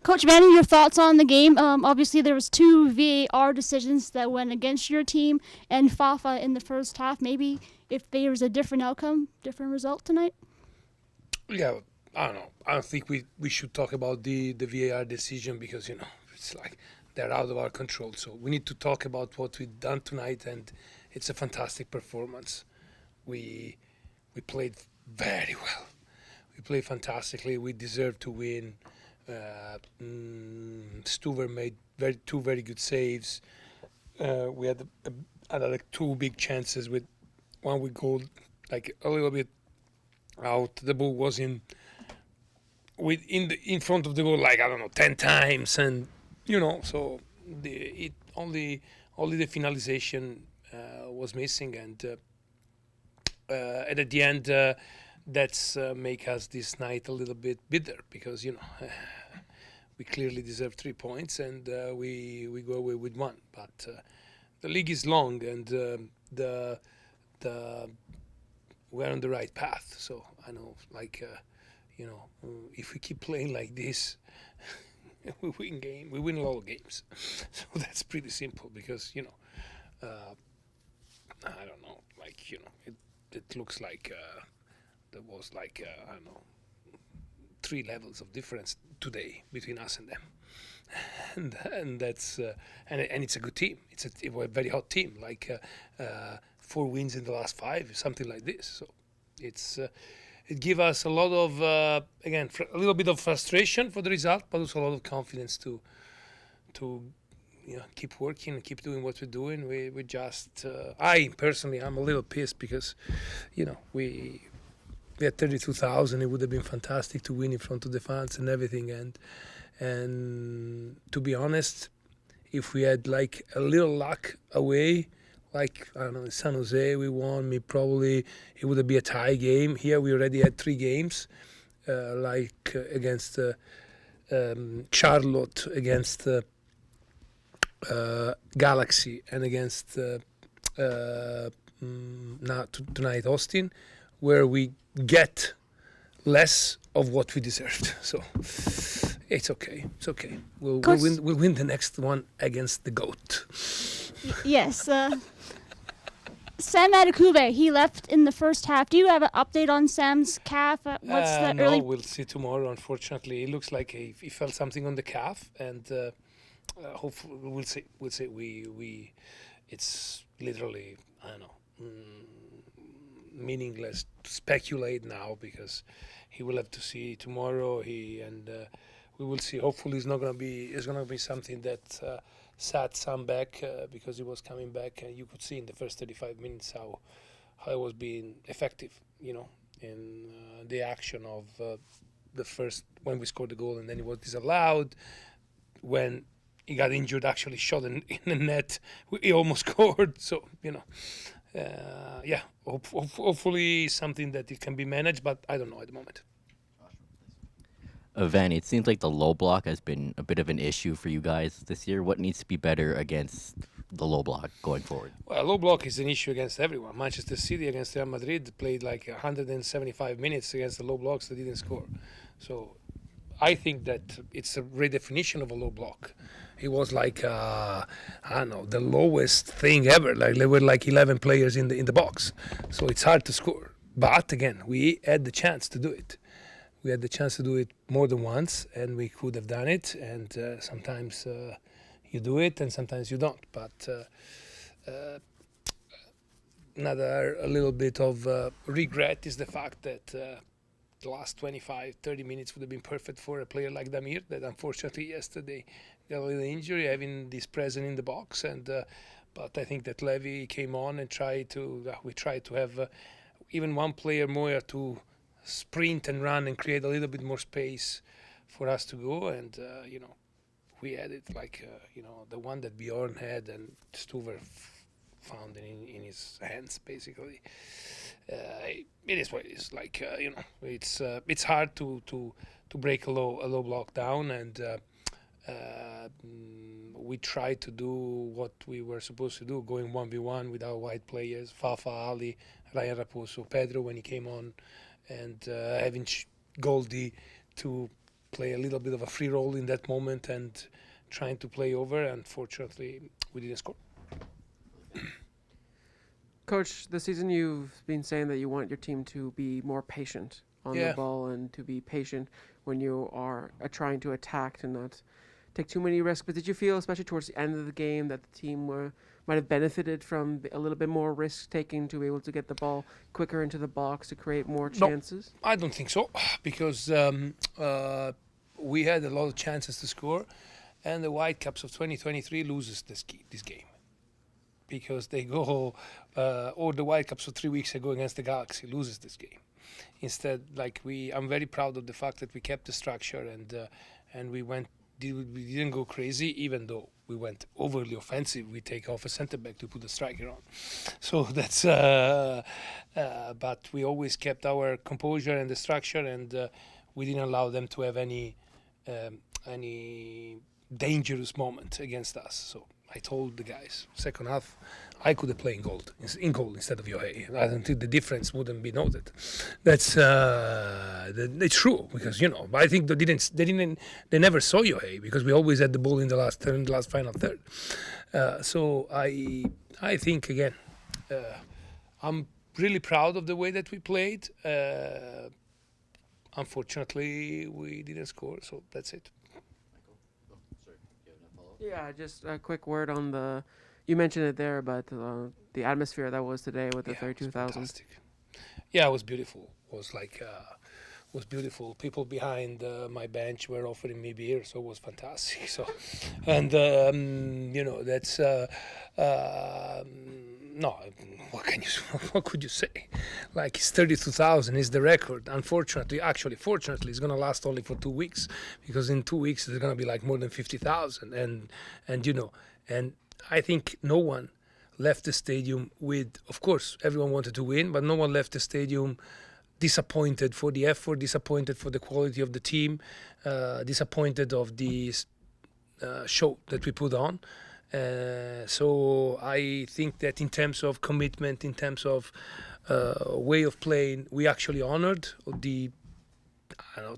Coach Vanni, your thoughts on the game? Obviously, there was two VAR decisions that went against your team and Fafa in the first half. Maybe if there was a different outcome, different result tonight. Yeah, I don't know. I don't think we should talk about the VAR decision because it's like they're out of our control. So we need to talk about what we've done tonight, and it's a fantastic performance. We played very well. We played fantastically. We deserve to win. Stuver made two very good saves. We had another two big chances with one with goal, like a little bit out. The ball was in front of the goal, like I don't know, 10 times, and so only the finalization was missing, and at the end. That's make us this night a little bit bitter because we clearly deserve 3 points and we go away with one. But the league is long and the we're on the right path. So I know, if we keep playing like this, we win a lot of games. So that's pretty simple because I don't know, it looks like. There was I don't know, 3 levels of difference today between us and them, and that's and it's a good team. It's a very hot team, 4 wins in the last 5, something like this. So it gives us a lot of again a little bit of frustration for the result, but also a lot of confidence to keep working and keep doing what we're doing. We just I personally I'm a little pissed because we had 32,000. It would have been fantastic to win in front of the fans and everything. And to be honest, if we had a little luck away, I don't know, in San Jose we won. Probably it would be a tie game. Here we already had 3 games, against Charlotte, against Galaxy, and against tonight Austin, where we get less of what we deserved. So it's okay. It's okay. We'll win the next one against the GOAT. Yes. Sam Adekugbe, he left in the first half. Do you have an update on Sam's calf? What's the early? No, we'll see tomorrow. Unfortunately, it looks like he felt something on the calf, and hopefully we'll see. We'll see. We it's literally I don't know. Meaningless to speculate now because he will have to see tomorrow. We will see. Hopefully, it's gonna be something that sat Sam back because he was coming back, and you could see in the first 35 minutes how it was being effective. In the action of the first when we scored the goal, and then it was disallowed. When he got injured, actually shot in the net, he almost scored. So hopefully something that it can be managed, but I don't know at the moment. Vanni, it seems like the low block has been a bit of an issue for you guys this year. What needs to be better against the low block going forward? Well, low block is an issue against everyone. Manchester City against Real Madrid played 175 minutes against the low blocks that didn't score. So I think that it's a redefinition of a low block. It was I don't know, the lowest thing ever. There were 11 players in the box, so it's hard to score. But again, we had the chance to do it. We had the chance to do it more than once, and we could have done it. And sometimes you do it, and sometimes you don't. But another a little bit of regret is the fact that the last 25-30 minutes would have been perfect for a player like Damir, that unfortunately yesterday got a little injury, having this present in the box. And but I think that Levy came on and we tried to have even one player more to sprint and run and create a little bit more space for us to go. And we had it the one that Bjorn had and Stuver found in his hands basically. It is what it is. It's hard to break a low block down, and we tried to do what we were supposed to do, going 1v1 with our wide players, Fafa, Ali, Ryan Raposo, Pedro when he came on, and having Goldie to play a little bit of a free role in that moment and trying to play over. Unfortunately, we didn't score. Coach, this season you've been saying that you want your team to be more patient on the ball and to be patient when you are trying to attack and not take too many risks. But did you feel, especially towards the end of the game, that the team might have benefited from a little bit more risk taking to be able to get the ball quicker into the box to create more chances? No, I don't think so, because we had a lot of chances to score, and the Whitecaps of 2023 loses this game. Because they go, or the Whitecaps of 3 weeks ago against the Galaxy loses this game. Instead, I'm very proud of the fact that we kept the structure and we didn't go crazy, even though we went overly offensive. We take off a centre back to put a striker on. So that's, but we always kept our composure and the structure, and we didn't allow them to have any dangerous moment against us. So I told the guys, second half, I could have played in goal instead of Yohei. I don't think the difference wouldn't be noted. That's it's true, because I think they never saw Yohei, because we always had the ball in the last final third. So I think again, I'm really proud of the way that we played. Unfortunately, we didn't score, so that's it. Yeah, just a quick word on you mentioned it there, but the atmosphere that was today with the 32,000. Yeah, it was beautiful. It was beautiful. People behind my bench were offering me beer, so it was fantastic. So, and that's no. What could you say? It's 32,000 is the record. Fortunately, it's going to last only for 2 weeks, because in 2 weeks there's going to be more than 50,000, and I think no one left the stadium with. Of course, everyone wanted to win, but no one left the stadium disappointed for the effort, disappointed for the quality of the team, disappointed of the show that we put on. So I think that in terms of commitment, in terms of way of playing, we actually honored the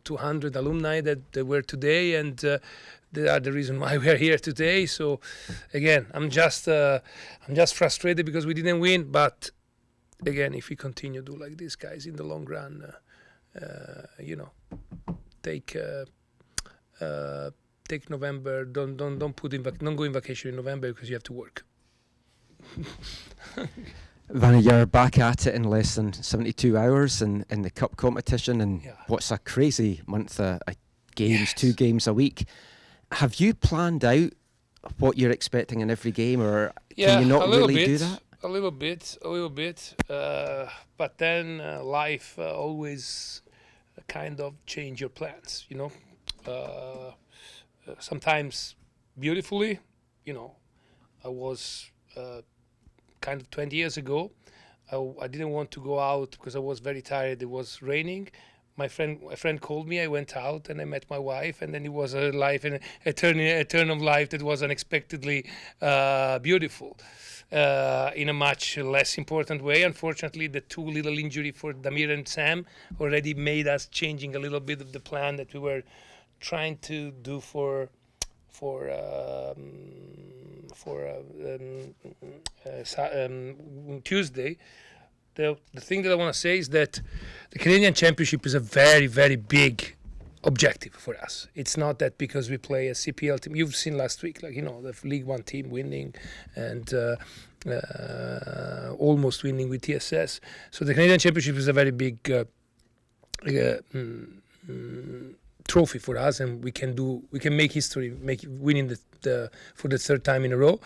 200 alumni that they were today, and they are the reason why we are here today. So again, I'm just frustrated because we didn't win, but again, if we continue to do like this, guys, in the long run, take November. Don't go in vacation in November, because you have to work. Vanni, you're back at it in less than 72 hours in the cup competition, and what's a crazy month of games, 2 games a week. Have you planned out what you're expecting in every game, or can you not really do that? A little bit. But then life always kind of change your plans, sometimes beautifully. I was kind of 20 years ago. I didn't want to go out because I was very tired. It was raining. A friend called me. I went out and I met my wife, and then it was a turn of life that was unexpectedly beautiful. In a much less important way. Unfortunately, the 2 little injury for Damir and Sam already made us changing a little bit of the plan that we were trying to do for Tuesday. The thing that I want to say is that the Canadian Championship is a very, very big objective for us. It's not that because we play a CPL team. You've seen last week, the League One team winning and almost winning with TSS. So the Canadian Championship is a very big trophy for us, and we can make history, winning for the 3rd time in a row.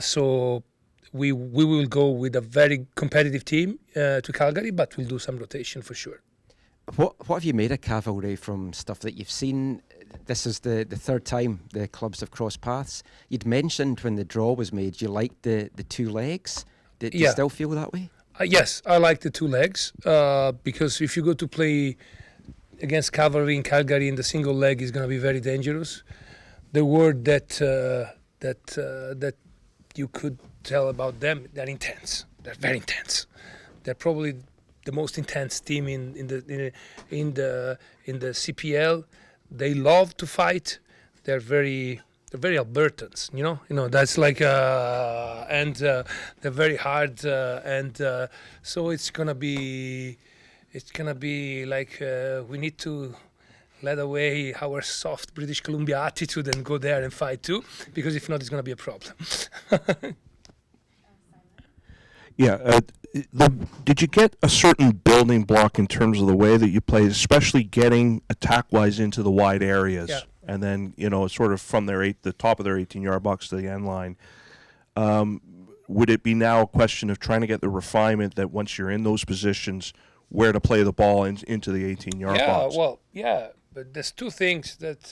So we will go with a very competitive team to Calgary, but we'll do some rotation for sure. What have you made of Cavalry from stuff that you've seen? This is the 3rd time the clubs have crossed paths. You'd mentioned when the draw was made you liked the 2 legs. Do you still feel that way? Yes, I like the 2 legs because if you go to play against Cavalry in Calgary in the single leg, is going to be very dangerous. The word that you could tell about them, they're intense. They're very intense. They're probably the most intense team in the CPL. they love to fight. They're very Albertans, you know that's like and they're very hard and so it's gonna be like we need to let away our soft British Columbia attitude and go there and fight too, because if not, it's gonna be a problem. Yeah. Did you get a certain building block in terms of the way that you played, especially getting attack-wise into the wide areas? Yeah. And then, sort of from the top of their 18-yard box to the end line. Would it be now a question of trying to get the refinement that once you're in those positions, where to play the ball into the 18-yard box? But there's two things that,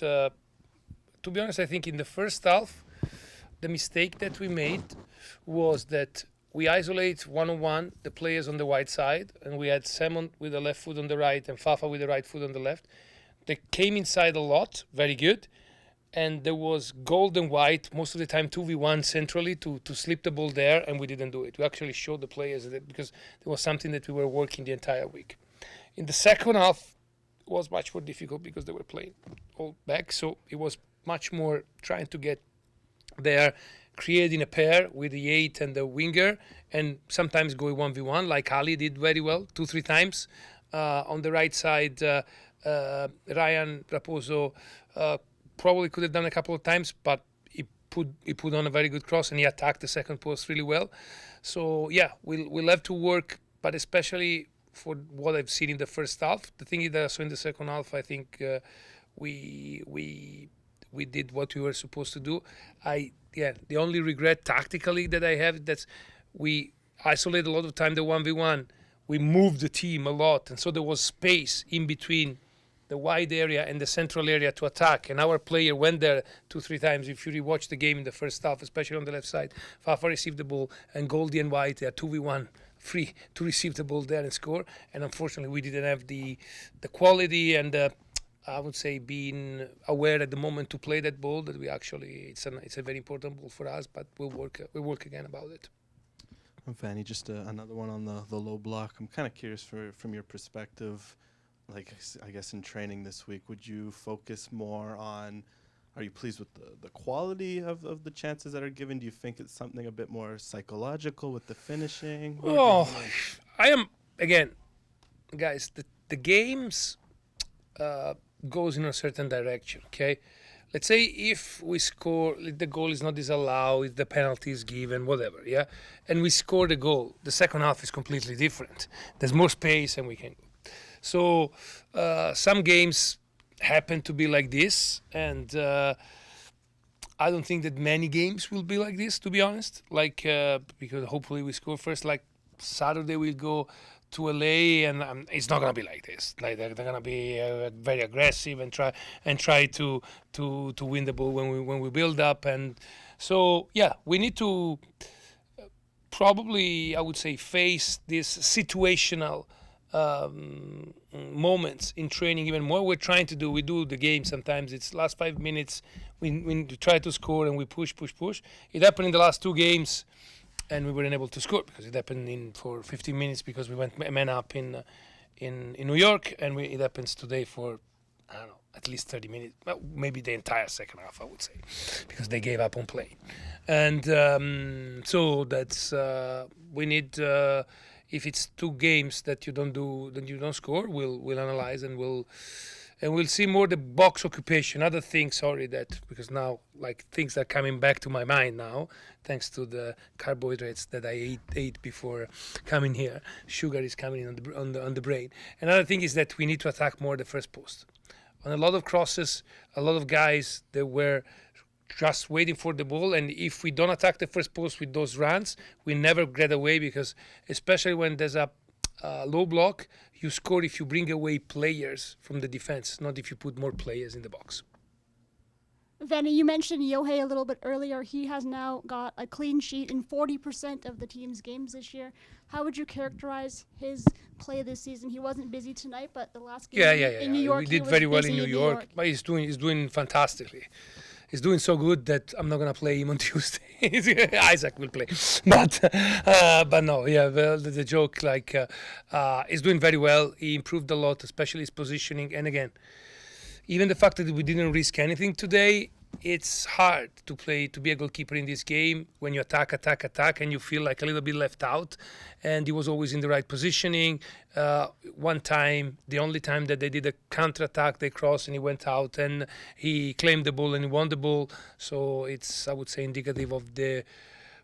to be honest, I think in the first half, the mistake that we made was that we isolate one-on-one the players on the wide side, and we had Simon with the left foot on the right and Fafa with the right foot on the left. They came inside a lot, very good, and there was gold and white most of the time 2v1 centrally to slip the ball there, and we didn't do it. We actually showed the players that because it was something that we were working the entire week. In the second half, it was much more difficult because they were playing all back, so it was much more trying to get there, creating a pair with the 8 and the winger, and sometimes going 1v1 like Ali did very well 2-3 times. On the right side, Ryan Raposo probably could have done a couple of times, but he put on a very good cross and he attacked the second post really well. So yeah, we'll have to work, but especially for what I've seen in the first half. The thing is that I saw in the second half, I think we did what we were supposed to do. The only regret tactically that I have, that's we isolated a lot of time the 1v1. We moved the team a lot, and so there was space in between the wide area and the central area to attack, and our player went there 2-3 times. If you rewatch the game in the first half, especially on the left side, Fafa received the ball, and Goldie and White are 2v1 free to receive the ball there and score, and unfortunately we didn't have the quality and I would say being aware at the moment to play that ball, that we actually it's a very important ball for us, but we'll work again about it. Vanni, just another one on the low block. I'm kind of curious from your perspective, like I guess in training this week, would you focus more on, are you pleased with the quality of the chances that are given? Do you think it's something a bit more psychological with the finishing? I am, again, guys, the games goes in a certain direction, okay? Let's say if we score, the goal is not disallowed, if the penalty is given, whatever, yeah? And we score the goal, the second half is completely different. There's more space and we can go. So some games happen to be like this, and I don't think that many games will be like this, to be honest. Like, because hopefully we score first, like Saturday we'll go to LA, and it's not gonna be like this. Like they're gonna be very aggressive and try to win the ball when we build up, and so yeah, we need to probably, I would say, face this situational moments in training even more. We do the game sometimes. It's last 5 minutes. We try to score and we push. It happened in the last 2 games. And we weren't able to score because it happened for 15 minutes because we went man up in New York, and it happens today for, I don't know, at least 30 minutes, well, maybe the entire second half, I would say, because they gave up on play. And so that's we need. If it's 2 games that you don't score, we'll analyze and we'll see more the box occupation. Other things, because now like things are coming back to my mind now, thanks to the carbohydrates that I ate before coming here. Sugar is coming in on the brain. Another thing is that we need to attack more the first post. On a lot of crosses, a lot of guys, they were just waiting for the ball, and if we don't attack the first post with those runs, we never get away, because especially when there's a low block, you score if you bring away players from the defense, not if you put more players in the box. Vanni, you mentioned Yohei a little bit earlier. He has now got a clean sheet in 40% of the team's games this year. How would you characterize his play this season? He wasn't busy tonight, but the last game in New York, we did very well in New York. But he's doing fantastically. He's doing so good that I'm not gonna play him on Tuesday. Isaac will play, but no, yeah. Well, the joke, like, he's doing very well. He improved a lot, especially his positioning. And again, even the fact that we didn't risk anything today, it's hard to be a goalkeeper in this game when you attack, and you feel like a little bit left out. And he was always in the right positioning. One time, the only time that they did a counter-attack, they crossed and he went out and he claimed the ball and he won the ball. So it's, I would say, indicative of the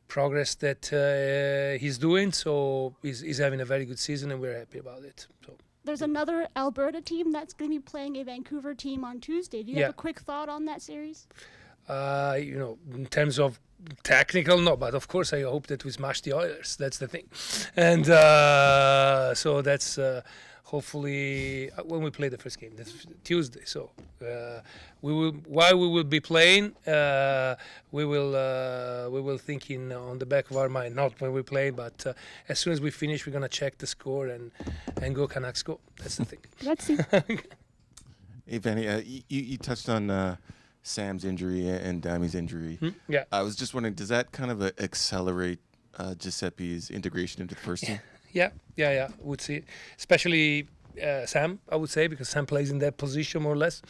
progress that he's doing. So he's having a very good season and we're happy about it. So. There's another Alberta team that's going to be playing a Vancouver team on Tuesday. Do you have a quick thought on that series? In terms of technical, no, but of course I hope that we smash the Oilers. That's the thing. And so that's hopefully when we play the first game, that's Tuesday. So while we will be playing, we will thinking on the back of our mind, not when we play, but as soon as we finish, we're gonna check the score and go Canucks go. That's the thing. Let's see. Hey, Vanni, you touched on Sam's injury and Dami's injury. Yeah. I was just wondering, does that kind of accelerate Giuseppe's integration into the first team? Yeah, would see, especially Sam, I would say, because Sam plays in that position more or less.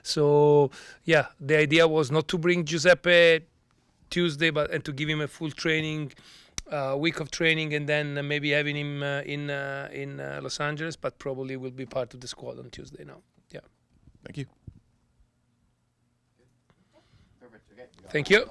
So yeah, the idea was not to bring Giuseppe Tuesday, and to give him a full training, week of training, and then maybe having him in Los Angeles, but probably will be part of the squad on Tuesday now. Yeah. Thank you. Thank you.